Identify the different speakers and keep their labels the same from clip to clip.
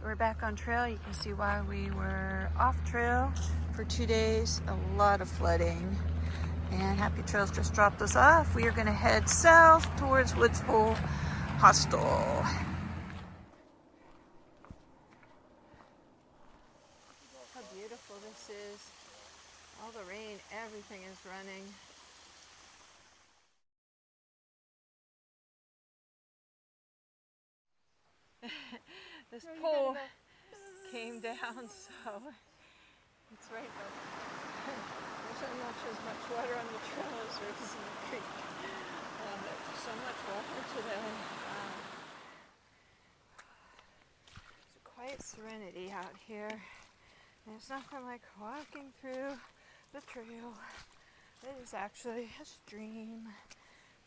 Speaker 1: we're back on trail. You can see why we were off trail for 2 days. A lot of flooding. And Happy Trails just dropped us off. We are going to head south towards Woods Hole Hostel. How beautiful this is. All the rain, everything is running. This pole came down, so it's right up. There's not as much water on the trail as there is in the creek. There's so much water today. It's a quiet serenity out here. And it's nothing like walking through the trail. It is actually a stream.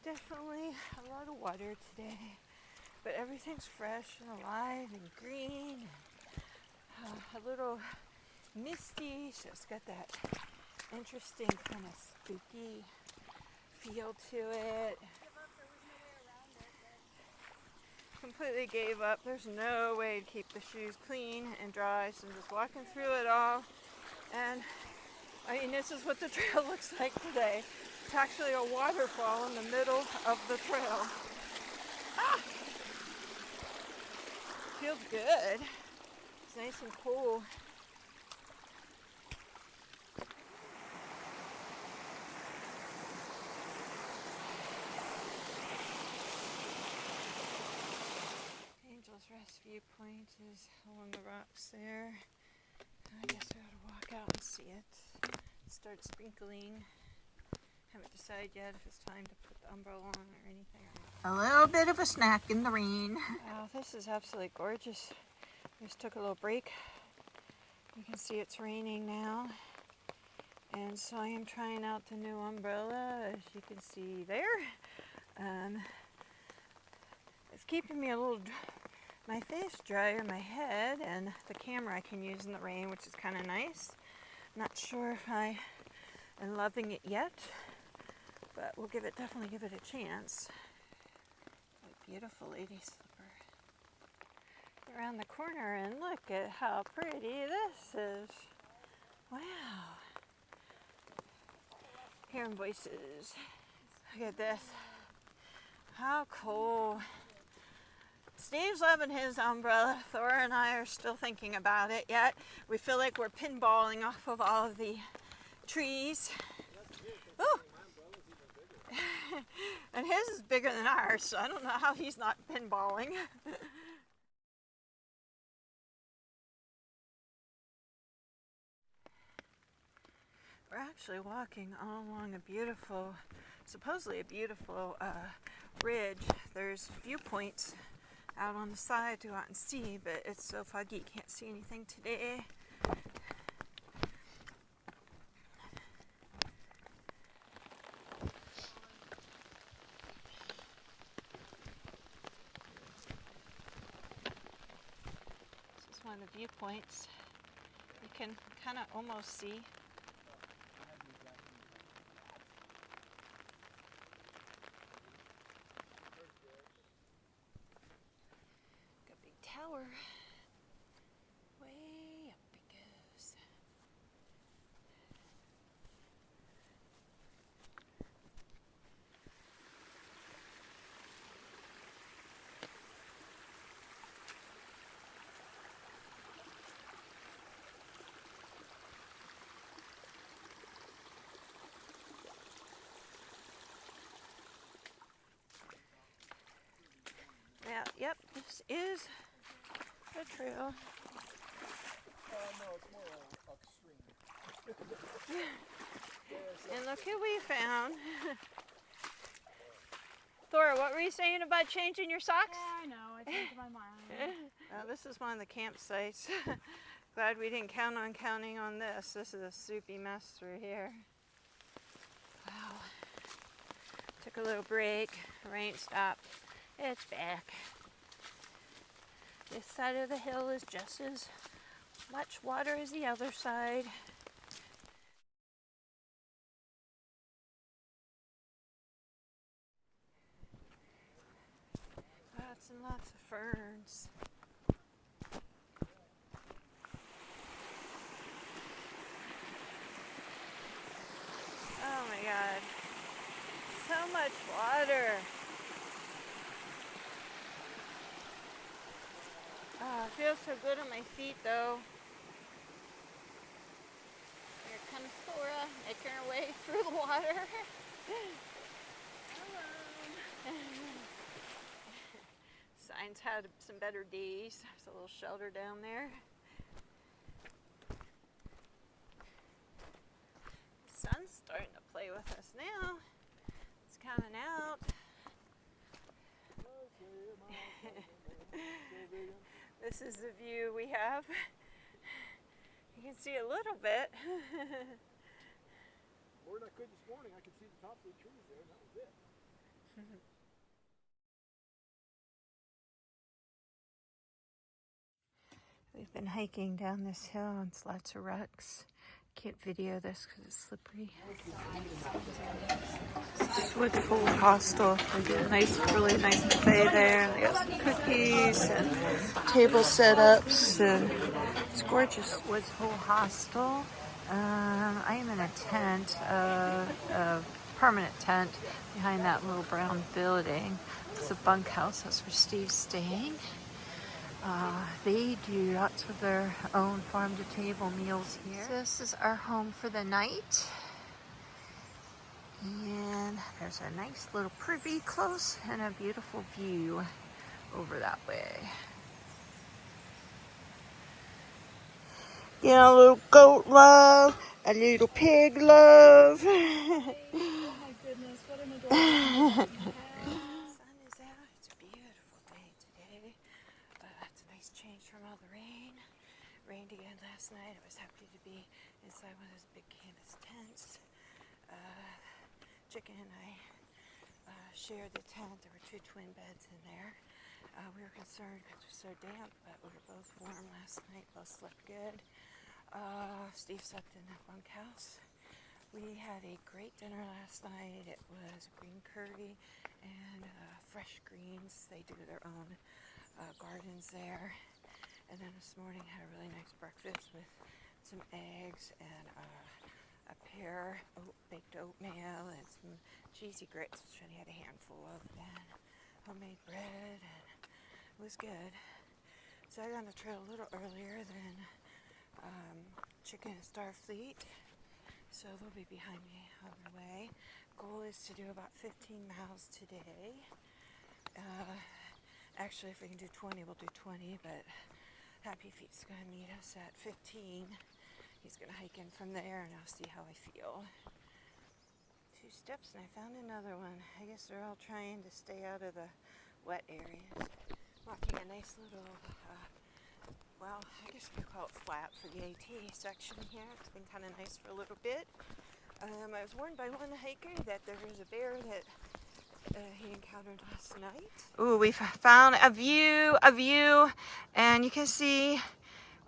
Speaker 1: Definitely a lot of water today. But everything's fresh and alive and green. A little misty, so it's got that interesting kind of spooky feel to it. Completely gave up. There's no way to keep the shoes clean and dry, so I'm just walking through it all. And I mean, this is what the trail looks like today. It's actually a waterfall in the middle of the trail. Ah! Feels good. It's nice and cool. Angel's Rest viewpoint is along the rocks there. I guess we ought to walk out and see it. Start sprinkling. Haven't decided yet if it's time to put the umbrella on or anything. A little bit of a snack in the rain. Wow, this is absolutely gorgeous. We just took a little break. You can see it's raining now. And so I am trying out the new umbrella, as you can see there. It's keeping me a little, my face dry on my head, and the camera I can use in the rain, which is kind of nice. Not sure if I am loving it yet, but we'll definitely give it a chance. Beautiful lady slipper. Around the corner and look at how pretty this is. Wow. Hearing voices. Look at this. How cool. Steve's loving his umbrella. Thor and I are still thinking about it yet. We feel like we're pinballing off of all of the trees. Ooh. And his is bigger than ours, so I don't know how he's not pinballing. We're actually walking all along a beautiful, supposedly a beautiful ridge. There's viewpoints out on the side to go out and see, but it's so foggy you can't see anything today. One of the viewpoints. You can kind of almost see. Got a big tower. Way up it goes. Yeah, yep, this is a trail.
Speaker 2: No, it's more upstream.
Speaker 1: And look who we found. Thora, what were you saying about changing your socks?
Speaker 3: Yeah, I know, I changed my mind.
Speaker 1: This is one of the campsites. Glad we didn't count on counting on this. This is a soupy mess through here. Wow. Took a little break. The rain stopped. It's back. This side of the hill is just as much water as the other side. Lots and lots of ferns. feels so good on my feet though. Here comes Thora making her way through the water. Signs had some better days. There's a little shelter down there. The sun's starting to play with us now. It's coming out. This is the view we have. You can see a little bit.
Speaker 2: More than I could this morning. I could see the top of the trees there, and that was it.
Speaker 1: We've been hiking down this hill on lots of rocks. Can't video this because it's slippery. This is Woods Hole Hostel. They do a really nice buffet there. They got some cookies and table setups, and it's gorgeous. Woods Hole Hostel. I am in a tent, a permanent tent behind that little brown building. It's a bunkhouse. That's where Steve's staying. They do lots of their own farm-to-table meals here. So this is our home for the night. And there's a nice little privy close and a beautiful view over that way. You know, a little goat love, a little pig love.
Speaker 3: Oh my goodness, what an adorable
Speaker 1: Sun is out. It's a beautiful day today. It's a nice change from all the rain. Rained again last night. I was happy to be inside one of those big canvas tents. Chicken and I shared the tent. There were 2 twin beds in there. We were concerned because it was so damp, but we were both warm last night. Both slept good. Steve slept in that bunkhouse. We had a great dinner last night. It was green curry and fresh greens. They do their own gardens there. And then this morning had a really nice breakfast with some eggs and a pear baked oatmeal and some cheesy grits, which I had a handful of, and homemade bread, and it was good. So I got on the trail a little earlier than Chicken and Starfleet, so they'll be behind me on the way. Goal is to do about 15 miles today. Actually, if we can do 20, we'll do 20, but Happy Feet's going to meet us at 15. He's going to hike in from there, and I'll see how I feel. 2 steps, and I found another one. I guess they're all trying to stay out of the wet areas. Walking a nice little, well, I guess we call it flat for the AT section here. It's been kind of nice for a little bit. I was warned by one hiker that there was a bear that he encountered last night. Ooh, we found a view, and you can see,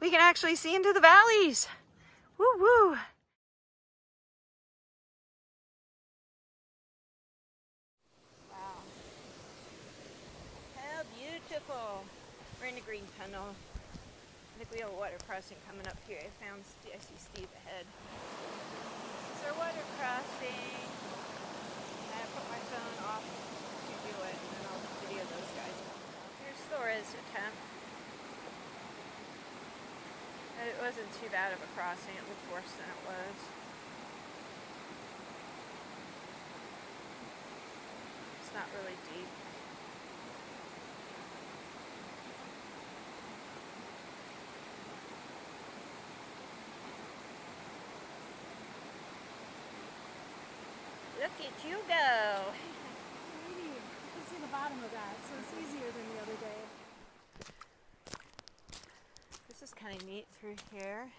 Speaker 1: we can actually see into the valleys. Woo woo! Wow. How beautiful. We're in the green tunnel. I think we have a water crossing coming up here. I see Steve ahead. It's our water crossing. I put my phone off to do it, and then I'll video those guys. Here's Thora's attempt. It wasn't too bad of a crossing. It looked worse than it was. It's not really deep. Look at you go.
Speaker 3: Pretty. You can see the bottom of that, so it's easier than the other day.
Speaker 1: This is kind of neat through here.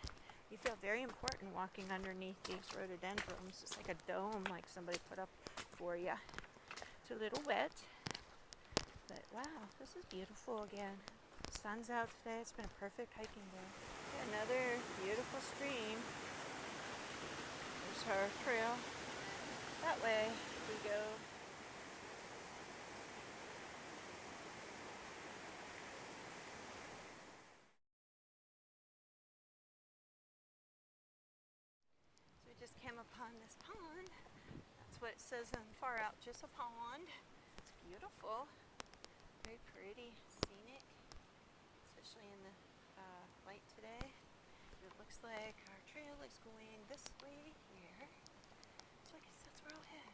Speaker 1: You feel very important walking underneath these rhododendrons. It's like a dome, like somebody put up for you. It's a little wet, but wow, this is beautiful again. The sun's out today. It's been a perfect hiking day. Another beautiful stream. There's our trail. That way we go. So we just came upon this pond. That's what it says on far out, just a pond. It's beautiful, very pretty, scenic, especially in the light today. It looks like our trail is going this way here. So I guess that's where I'll head.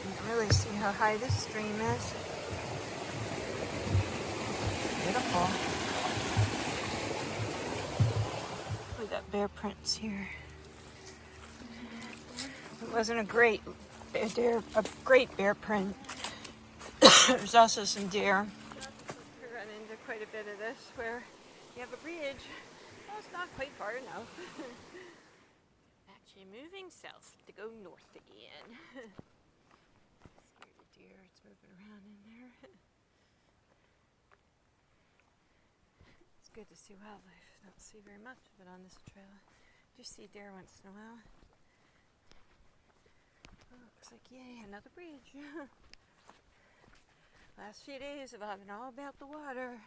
Speaker 1: You can really see how high this stream is. Beautiful. Look at bear prints here. It wasn't a great bear print. There's also some deer. We run into quite a bit of this where you have a bridge. Well, it's not quite far enough. Actually moving south to go north again. Scared of deer, it's moving around in there. It's good to see wildlife. Don't see very much of it on this trail. Do see deer once in a while. Oh, looks like, yay, another bridge. Last few days have been all about the water.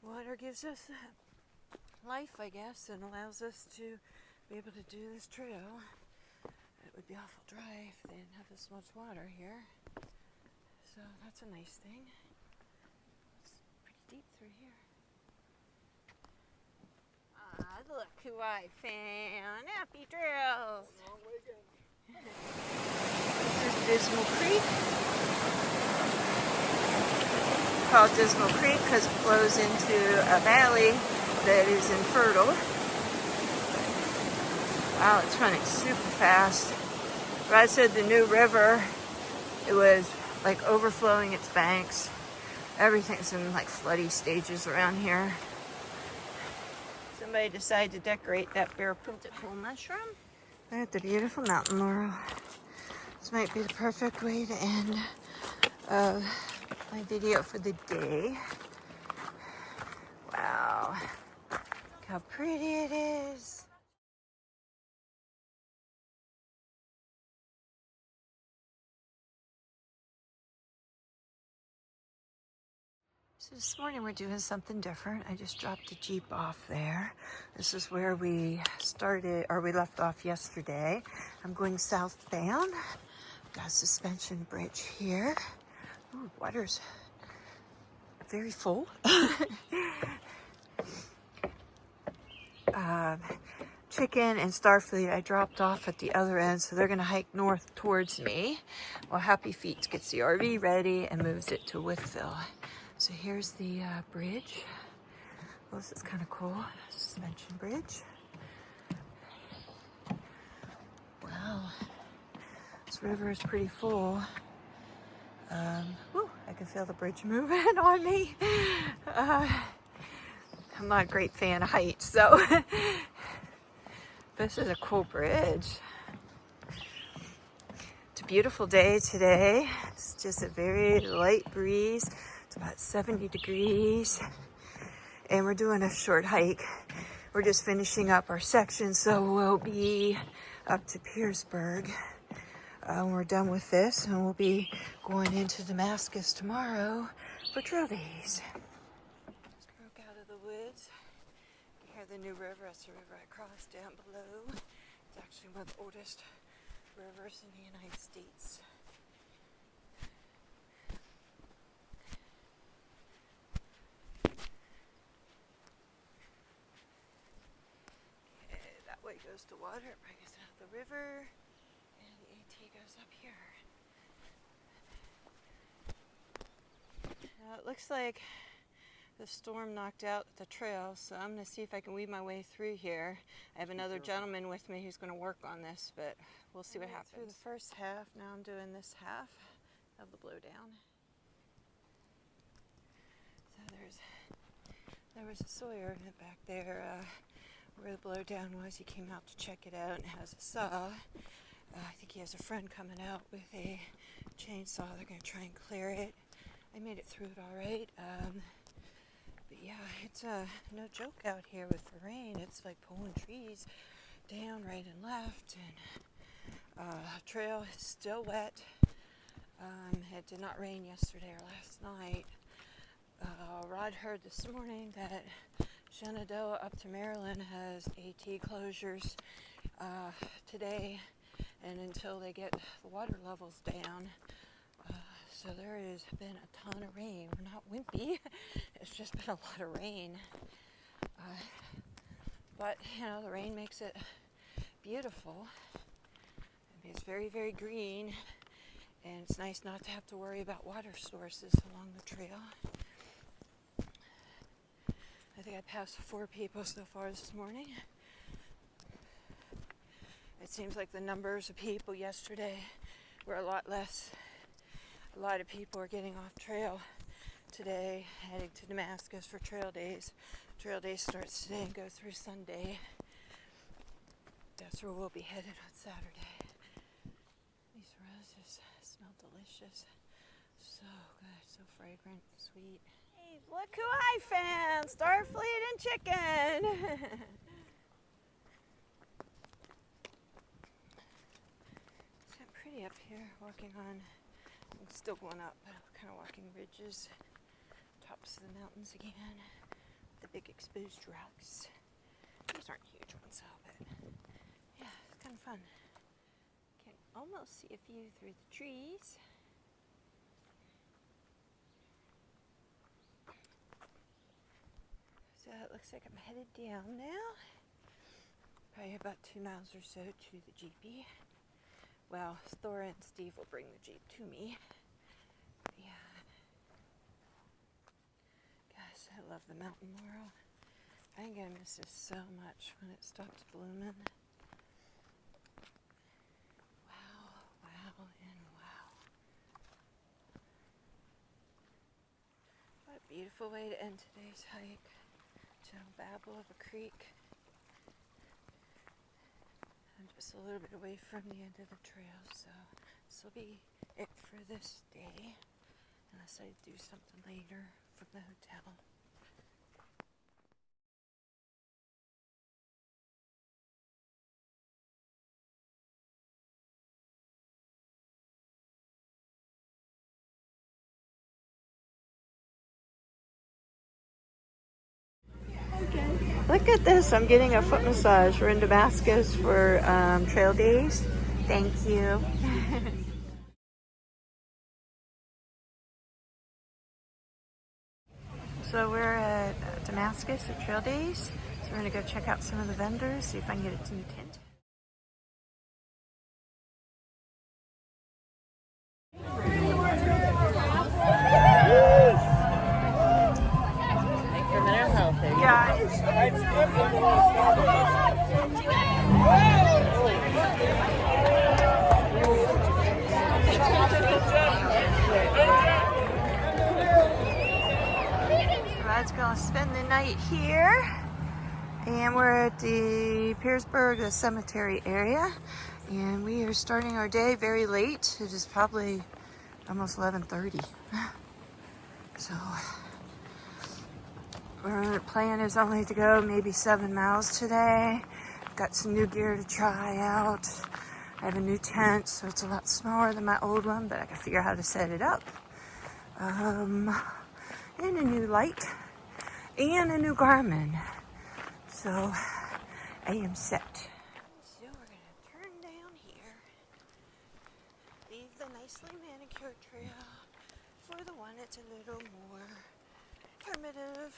Speaker 1: Water gives us life, I guess, and allows us to be able to do this trail. It would be awful dry if they didn't have this much water here. So that's a nice thing. It's pretty deep through here. Ah, look who I found. Happy trails.
Speaker 2: Long way again.
Speaker 1: This is Dismal Creek. Called Dismal Creek because it flows into a valley that is infertile. Wow, it's running super fast. Rod said the new river, it was like overflowing its banks. Everything's in like floody stages around here. Somebody decided to decorate that bear printed pool mushroom. Look at the beautiful mountain laurel. This might be the perfect way to end my video for the day. Wow, look how pretty it is. So this morning we're doing something different. I just dropped the Jeep off there. This is where we started, or we left off yesterday. I'm going southbound. Got a suspension bridge here. Ooh, water's very full. Chicken and Starfleet I dropped off at the other end, so they're gonna hike north towards me while Happy Feet gets the RV ready and moves it to Wytheville. So here's the bridge. Well, this is kind of cool. Suspension bridge. Wow, this river is pretty full. I can feel the bridge moving on me. I'm not a great fan of heights, so this is a cool bridge. It's a beautiful day today. It's just a very light breeze. It's about 70 degrees. And we're doing a short hike. We're just finishing up our section, so we'll be up to Pearsburg. We're done with this, and we'll be going into Damascus tomorrow for trail days. Just broke out of the woods. You hear the new river. That's the river I crossed down below. It's actually one of the oldest rivers in the United States. Okay, that way goes to water. It brings us out the river. And the AT goes up here. Now it looks like the storm knocked out the trail, so I'm going to see if I can weave my way through here. I have another gentleman with me who's going to work on this, but we'll see what happens. Through the first half, now I'm doing this half of the blowdown. So there was a Sawyer back there where the blowdown was. He came out to check it out and has a saw. I think he has a friend coming out with a chainsaw. They're going to try and clear it. I made it through it all right. But yeah, it's no joke out here with the rain. It's like pulling trees down right and left. And trail is still wet. It did not rain yesterday or last night. Rod heard this morning that Shenandoah up to Maryland has AT closures today and until they get the water levels down. So there has been a ton of rain. We're not wimpy. It's just been a lot of rain. But, you know, the rain makes it beautiful. It's very, very green. And it's nice not to have to worry about water sources along the trail. I think I passed 4 people so far this morning. It seems like the numbers of people yesterday were a lot less. A lot of people are getting off trail today, heading to Damascus for trail days. Trail day starts today and goes through Sunday. That's where we'll be headed on Saturday. These roses smell delicious. So good, so fragrant, sweet. Hey, look who I found! Starfleet and Chicken! It's pretty up here, walking on, I'm still going up, but I'm kind of walking ridges, tops of the mountains again, the big exposed rocks. These aren't huge ones though, but yeah, it's kind of fun. Can almost see a few through the trees. So it looks like I'm headed down now. Probably about 2 miles or so to the GP. Well, Thora and Steve will bring the Jeep to me. Yeah. Gosh, I love the mountain laurel. I'm gonna miss this so much when it stops blooming. Wow, wow, and wow. What a beautiful way to end today's hike. Gentle babble of a creek. I'm just a little bit away from the end of the trail, so this will be it for this day, unless I do something later from the hotel. Look at this, I'm getting a foot massage. We're in Damascus for trail days. Thank you. So we're at Damascus at trail days. So we're gonna go check out some of the vendors, see if I can get a new tent.
Speaker 4: For mental health.
Speaker 1: Yeah. Rod's gonna spend the night here, and we're at the Pearsburg cemetery area, and we are starting our day very late. It is probably almost 11:30. So our plan is only to go maybe 7 miles today. Got some new gear to try out. I have a new tent, so it's a lot smaller than my old one, but I can figure out how to set it up. And a new light and a new Garmin. So I am set. So we're gonna turn down here, leave the nicely manicured trail for the one that's a little more primitive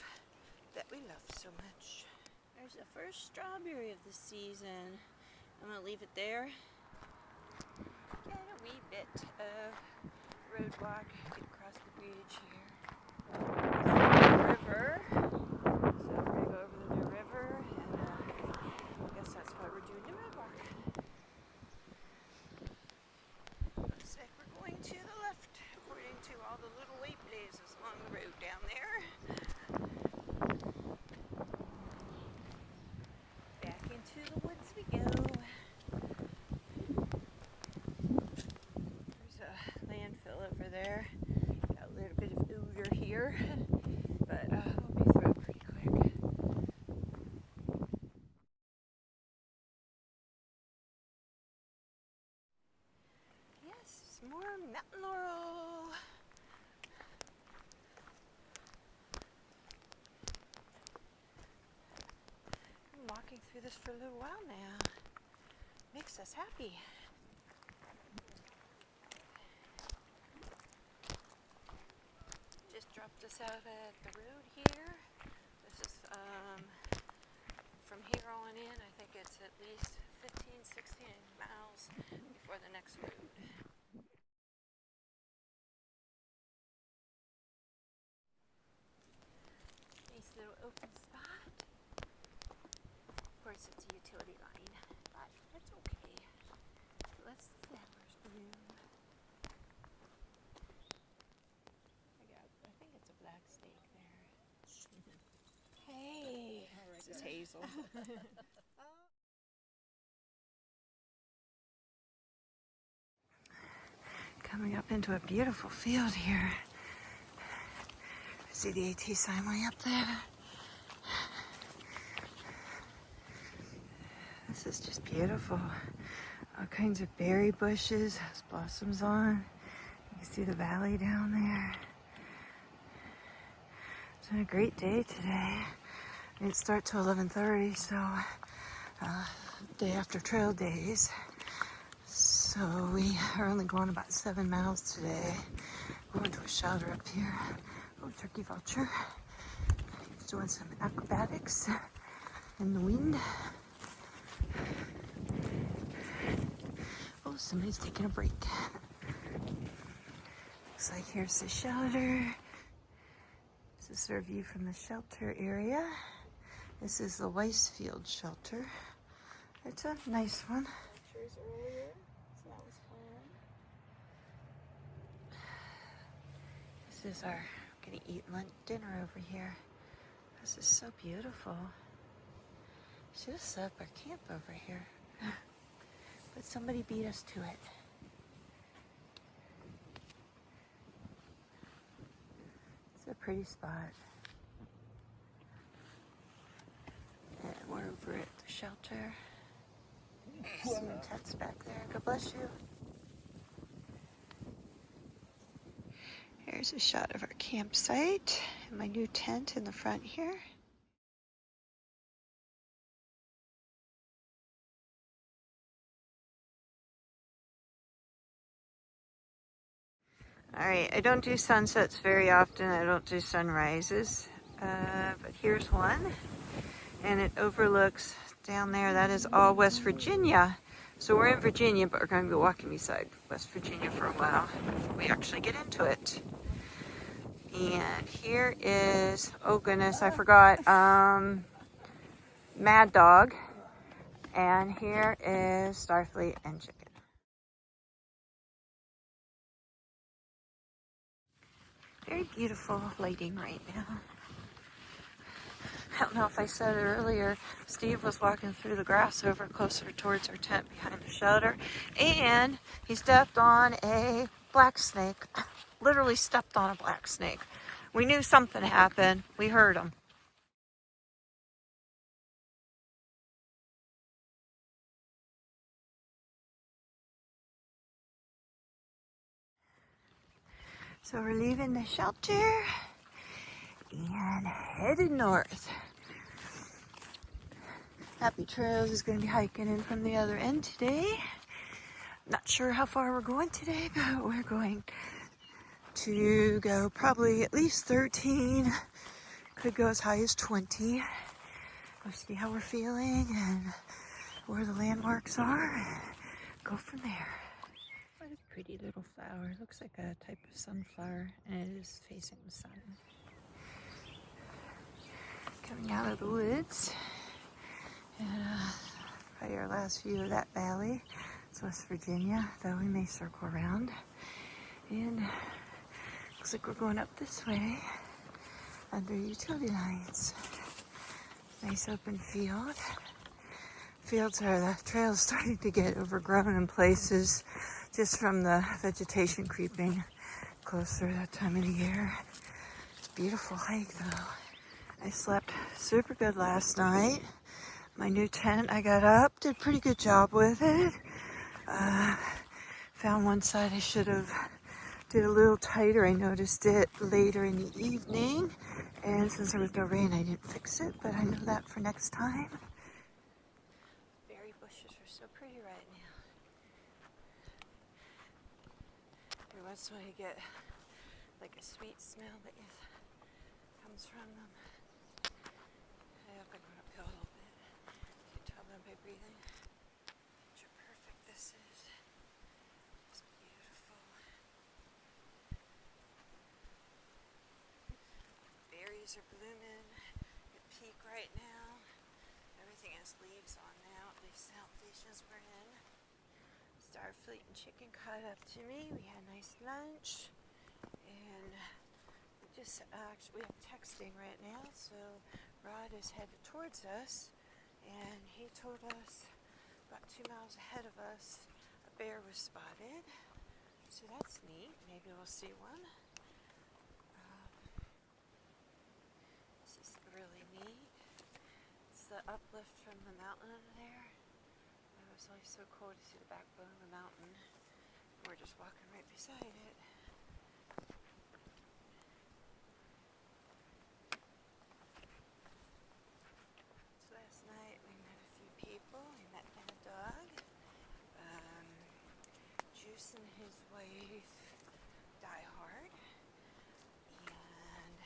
Speaker 1: that we love so much. There's the first strawberry of the season. I'm gonna leave it there. Get a wee bit of road walk, get across the bridge here. River. So we're gonna go over the new river, and I guess that's why we're doing the road walk. Looks like we're going to the left, according to all the little wayplaces along the road down there. Back into the woods we go. There's a landfill over there. Got a little bit of odor here, but we'll be through pretty quick. Yes, more mountain laurel. I'm walking through this for a little while now. Makes us happy. Just dropped us out at the road here. on in. I think it's at least 15, 16 miles before the next road. Nice little open spot. Of course, it's a utility line, but that's okay. Let's the flowers bloom. I think it's a black snake there. Hey, this is Hazel. Coming up into a beautiful field here. See the AT sign way up there? This is just beautiful. All kinds of berry bushes, has blossoms on. You can see the valley down there. It's been a great day today. I didn't start till 11:30, so day after trail days. So we are only going about 7 miles today. Going to a shelter up here. Oh, turkey vulture. He's doing some acrobatics in the wind. Oh, somebody's taking a break. Looks like here's the shelter. This is our view from the shelter area. This is the Weisfield shelter. It's a nice one. Pictures earlier, so that was fun. This is our gonna eat dinner over here. This is so beautiful. Should have set up our camp over here, but somebody beat us to it. It's a pretty spot. And we're over at the shelter. Some tents back there. God bless you. Here's a shot of our campsite and my new tent in the front here. Alright, I don't do sunsets very often. I don't do sunrises. But here's one. And it overlooks down there. That is all West Virginia. So we're in Virginia, but we're going to be walking beside West Virginia for a while before we actually get into it. And here is, oh goodness, I forgot, Mad Dog. And here is Starfleet and Chicken. Very beautiful lighting right now. I don't know if I said it earlier, Steve was walking through the grass over closer towards our tent behind the shelter, and he stepped on a black snake. Literally stepped on a black snake. We knew something happened. We heard him. So we're leaving the shelter and headed north. Happy Trails is going to be hiking in from the other end today. Not sure how far we're going today, but we're going to go probably at least 13. Could go as high as 20. We'll see how we're feeling and where the landmarks are. And go from there. What a pretty little flower. It looks like a type of sunflower, and it is facing the sun. Coming out of the woods. And probably our last view of that valley. It's West Virginia, though we may circle around. And looks like we're going up this way under utility lines. Nice open field. Fields are, the trail's starting to get overgrown in places just from the vegetation creeping closer that time of the year. It's a beautiful hike though. I slept super good last night. My new tent, I got up, did a pretty good job with it. Found one side I should have did a little tighter. I noticed it later in the evening. And since there was no rain, I didn't fix it, but I know that for next time. Berry bushes are so pretty right now. Every once in a while you get like a sweet smell that comes from them. I'm going uphill a little bit. on by breathing. Picture perfect this is. It's beautiful. Berries are blooming at peak right now. Everything has leaves on now, at least the elevations we're in. Starfleet and Chicken caught up to me. We had a nice lunch. And we have texting right now, so Rod is headed towards us, and he told us about 2 miles ahead of us a bear was spotted. So that's neat. Maybe we'll see one. This is really neat. It's the uplift from the mountain over there. It was always so cool to see the backbone of the mountain. We're just walking right beside it. Last night we met a few people. We met a dog. Juice and his wife Die Hard. And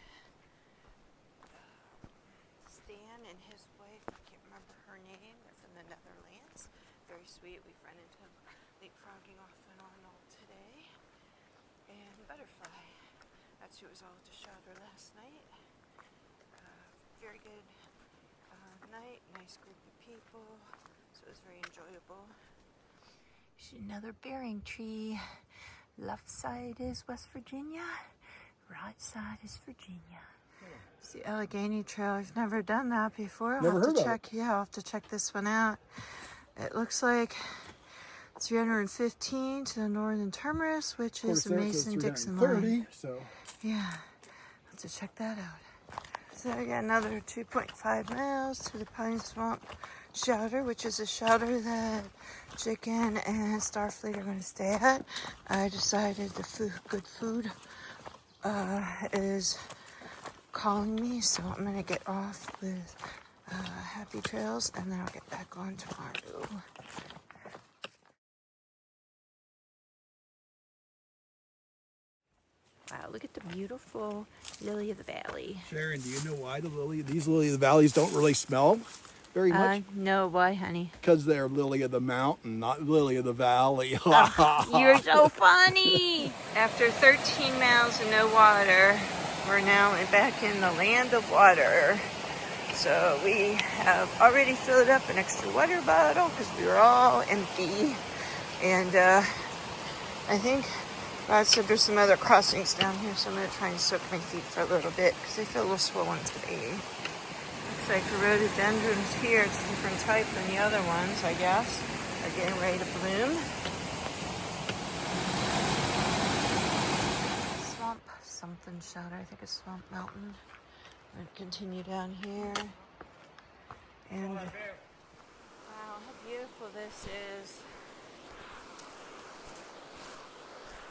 Speaker 1: Stan and his wife, I can't remember her name. They're from the Netherlands. Very sweet. We've run into them leapfrogging off and on all today. And Butterfly. That's who was all at the shelter last night. Very good night, nice group of people, so it was very enjoyable. There's another bearing tree. Left side is West Virginia, right side is Virginia. It's the Allegheny Trail. I've never done that before.
Speaker 2: Never heard of it.
Speaker 1: Yeah, I'll have to check this one out. It looks like 315 to the northern terminus, which is the Mason-Dixon line.
Speaker 2: 30, so
Speaker 1: Yeah, I'll have to check that out. So I got another 2.5 miles to the Pine Swamp shelter, which is a shelter that Chicken and Starfleet are going to stay at. I decided the good food is calling me, so I'm going to get off with Happy Trails, and then I'll get back on tomorrow. Wow, look at the beautiful lily of the valley.
Speaker 2: Sharon, do you know why these lily of the valleys don't really smell very much?
Speaker 1: No, why, honey?
Speaker 2: Because they're lily of the mountain, not lily of the valley.
Speaker 1: You're so funny. After 13 miles and no water, we're now back in the land of water. So we have already filled up an extra water bottle because we were all empty. And I think Rod said there's some other crossings down here, so I'm going to try and soak my feet for a little bit because they feel a little swollen today. Looks like the rhododendrons here, it's a different type than the other ones, I guess. Are getting ready to bloom. Swamp something shelter, I think it's Swamp Mountain. I'm going to continue down here. And wow, how beautiful this is.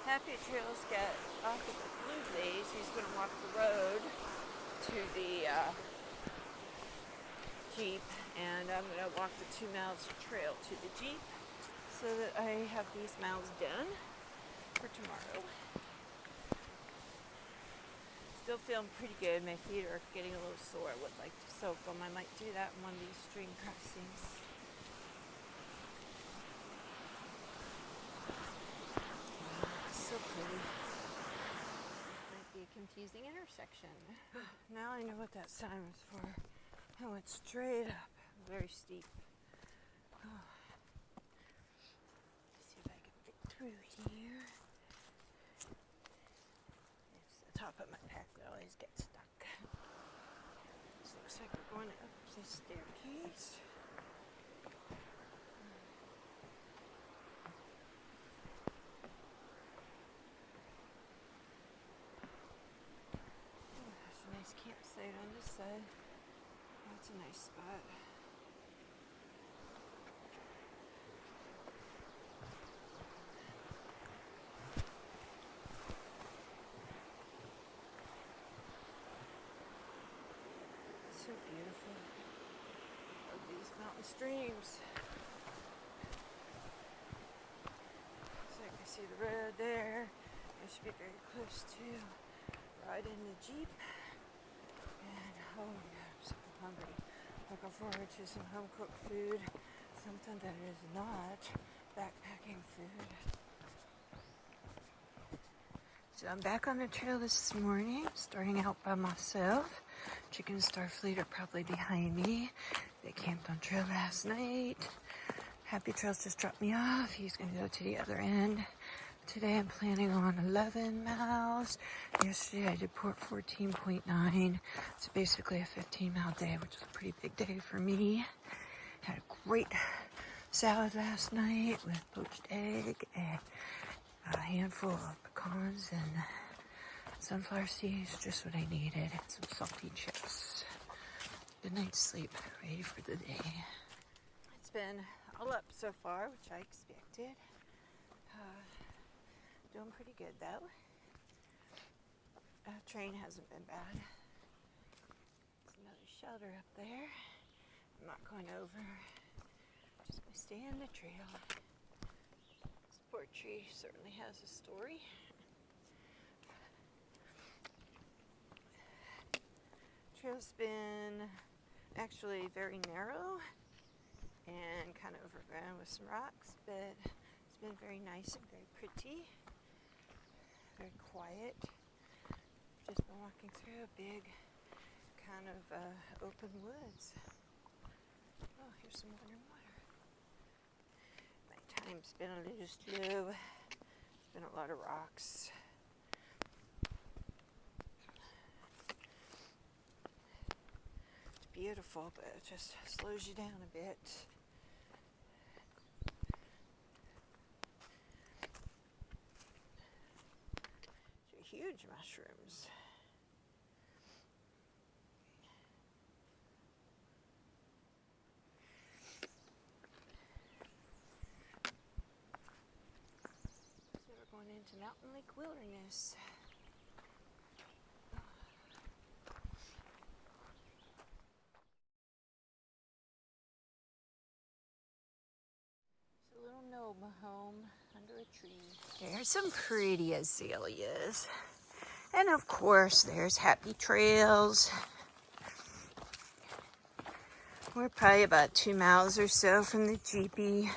Speaker 1: Happy Trails got off at the Blue Blaze. He's going to walk the road to the Jeep, and I'm going to walk the 2 miles of trail to the Jeep so that I have these miles done for tomorrow. Still feeling pretty good. My feet are getting a little sore. I would like to soak them. I might do that in one of these stream crossings. So pretty. Might be a confusing intersection. Now I know what that sign was for. I went straight up. Very steep. Oh. Let's see if I can fit through here. It's the top of my pack that always gets stuck. This looks like we're going up the staircase. Campsite on this side. That's a nice spot. It's so beautiful. Love these mountain streams. Looks like I see the road there. I should be very close to ride in the Jeep. And oh yeah, I'm so hungry. I'll go looking forward to some home cooked food, something that is not backpacking food. So I'm back on the trail this morning, starting out by myself. Chicken and Starfleet are probably behind me. They camped on trail last night. Happy Trails just dropped me off. He's going to go to the other end. Today I'm planning on 11 miles. Yesterday I did 14.9. It's basically a 15-mile day, which is a pretty big day for me. Had a great salad last night with poached egg and a handful of pecans and sunflower seeds, just what I needed, and some salty chips. Good night's sleep, ready for the day. It's been all up so far, which I expected. Doing pretty good though. Train hasn't been bad. There's another shelter up there. I'm not going over. Just gonna stay on the trail. This poor tree certainly has a story. Trail's been actually very narrow and kind of overgrown with some rocks, but it's been very nice and very pretty. Very quiet. Just been walking through a big kind of open woods. Oh, here's some running water. My time's been a little slow. There's been a lot of rocks. It's beautiful, but it just slows you down a bit. Huge mushrooms. So we're going into Mountain Lake Wilderness. It's a little gnome home under a tree. There's some pretty azaleas. And of course, there's Happy Trails. We're probably about 2 miles or so from the Jeepy.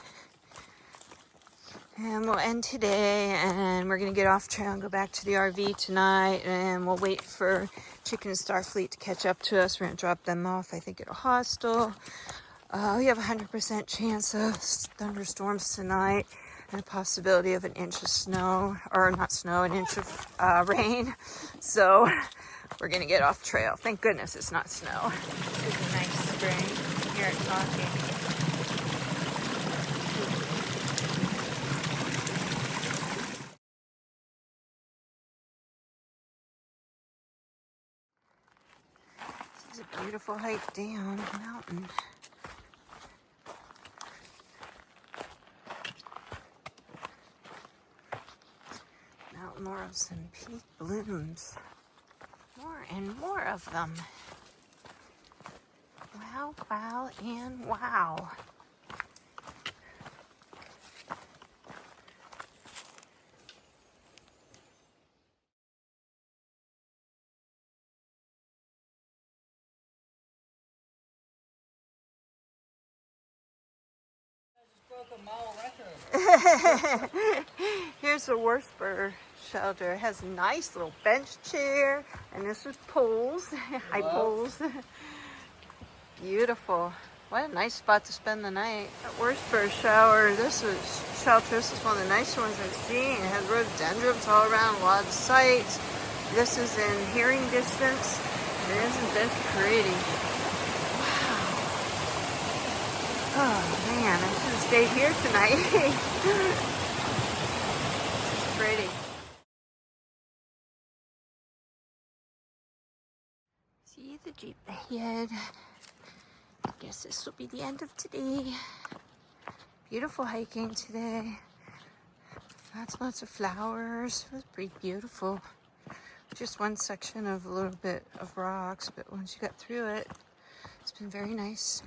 Speaker 1: And we'll end today, and we're going to get off trail and go back to the RV tonight, and we'll wait for Chicken and Starfleet to catch up to us. We're going to drop them off, I think, at a hostel. We have a 100% chance of thunderstorms tonight and a possibility of an inch of snow, or not snow, an inch of rain. So we're going to get off trail. Thank goodness it's not snow. This is a nice spring. Hear it talking. This is a beautiful hike down the mountain. Mountain laurels and pink blooms. More and more of them. Wow, wow, and wow. Here's the Wurstberg shelter. It has a nice little bench chair, and this is poles, high poles. Beautiful. What a nice spot to spend the night. That Wurstberg shelter, this is one of the nicer ones I've seen. It has rhododendrons all around, a lot of sites. This is in hearing distance, and isn't this pretty? Oh man, I should have stayed here tonight. It's pretty. See the Jeep ahead. I guess this will be the end of today. Beautiful hiking today. Lots of flowers. It was pretty beautiful. Just one section of a little bit of rocks, but once you got through it, it's been very nice.